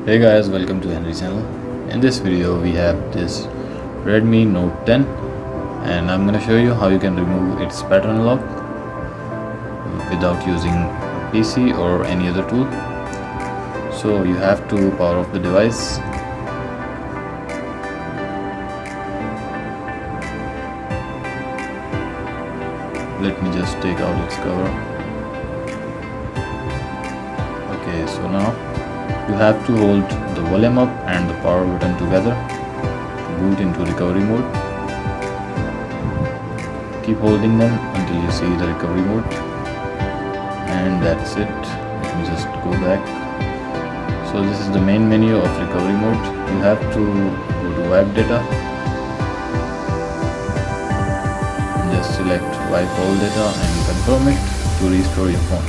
Hey guys, welcome to Henry channel. In this video we have this Redmi Note 10 and I'm gonna show you how you can remove its pattern lock without using a PC or any other tool. So you have to power off the device. Let me just take out its cover. Okay, so now you have to hold the volume up and the power button together to boot into recovery mode. Keep holding them until you see the recovery mode, and that's it. Let me just go back. So this is the main menu of recovery mode. You have to go to wipe data and just select wipe all data and confirm it to restore your phone.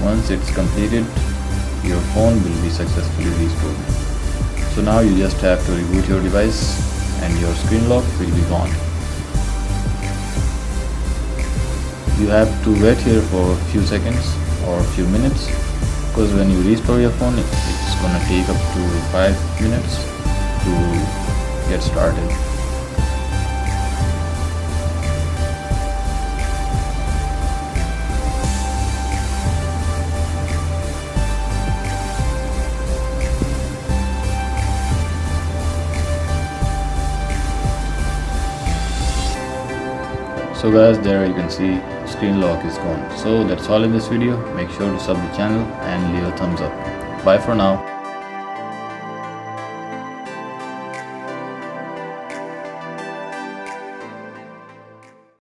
Once it's completed, your phone will be successfully restored. So now you just have to reboot your device and your screen lock will be gone. You have to wait here for a few seconds or a few minutes, because when you restore your phone it's gonna take up to 5 minutes to get started. So guys, there you can see screen lock is gone. So that's all in this video. Make sure to sub the channel and leave a thumbs up. Bye for now.